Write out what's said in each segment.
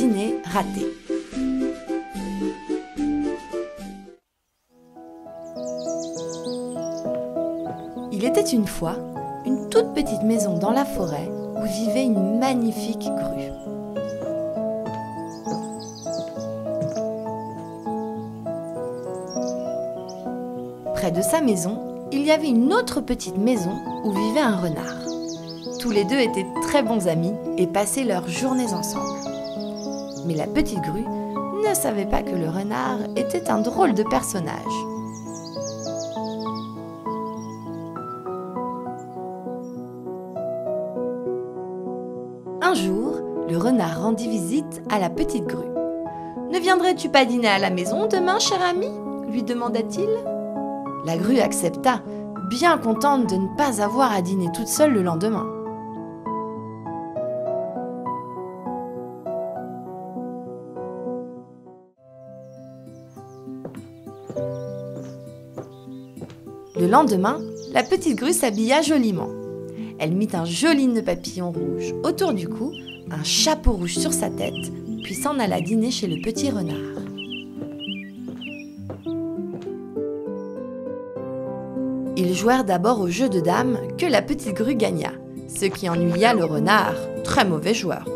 dîner raté. Il était une fois une toute petite maison dans la forêt où vivait une magnifique grue. Près de sa maison, il y avait une autre petite maison où vivait un renard. Tous les deux étaient très bons amis et passaient leurs journées ensemble. Mais la petite grue ne savait pas que le renard était un drôle de personnage. Un jour, le renard rendit visite à la petite grue. « Ne viendrais-tu pas dîner à la maison demain, cher ami ?» lui demanda-t-il. La grue accepta, bien contente de ne pas avoir à dîner toute seule le lendemain. Le lendemain, la petite grue s'habilla joliment. Elle mit un joli nœud papillon rouge autour du cou, un chapeau rouge sur sa tête, puis s'en alla dîner chez le petit renard. Ils jouèrent d'abord au jeu de dames que la petite grue gagna, ce qui ennuya le renard, très mauvais joueur.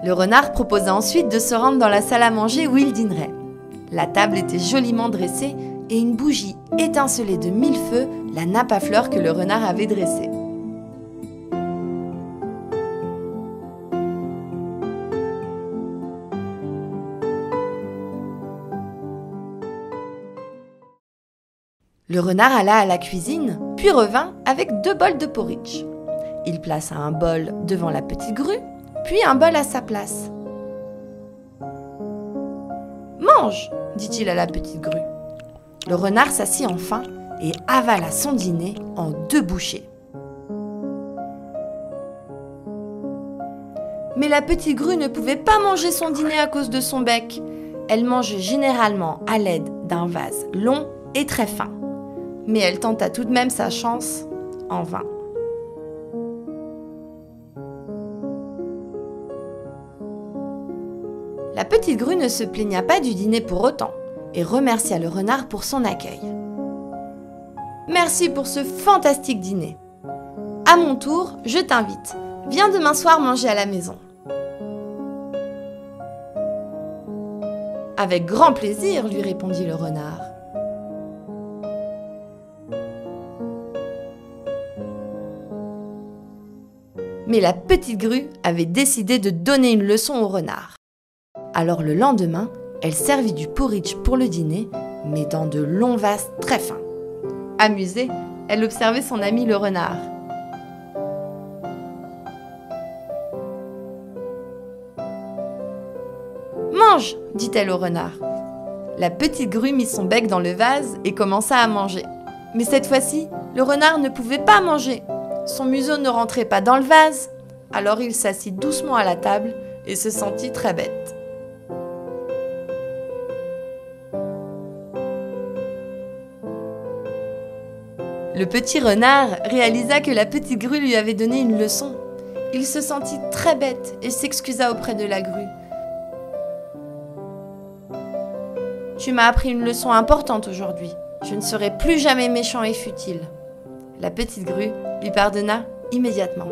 Le renard proposa ensuite de se rendre dans la salle à manger où il dînerait. La table était joliment dressée et une bougie étincelait de 1000 feux la nappe à fleurs que le renard avait dressée. Le renard alla à la cuisine, puis revint avec 2 bols de porridge. Il plaça un bol devant la petite grue, puis un bol à sa place. « Mange !» dit-il à la petite grue. Le renard s'assit enfin et avala son dîner en 2 bouchées. Mais la petite grue ne pouvait pas manger son dîner à cause de son bec. Elle mangeait généralement à l'aide d'un vase long et très fin. Mais elle tenta tout de même sa chance, en vain. La petite grue ne se plaigna pas du dîner pour autant et remercia le renard pour son accueil. « Merci pour ce fantastique dîner. À mon tour, je t'invite. Viens demain soir manger à la maison. » « Avec grand plaisir, lui répondit le renard. Mais la petite grue avait décidé de donner une leçon au renard. Alors le lendemain, elle servit du porridge pour le dîner, mais dans de longs vases très fins. Amusée, elle observait son ami le renard. « Mange !» dit-elle au renard. La petite grue mit son bec dans le vase et commença à manger. Mais cette fois-ci, le renard ne pouvait pas manger. Son museau ne rentrait pas dans le vase. Alors il s'assit doucement à la table et se sentit très bête. Le petit renard réalisa que la petite grue lui avait donné une leçon. Il se sentit très bête et s'excusa auprès de la grue. « Tu m'as appris une leçon importante aujourd'hui. Je ne serai plus jamais méchant et futile. » La petite grue lui pardonna immédiatement.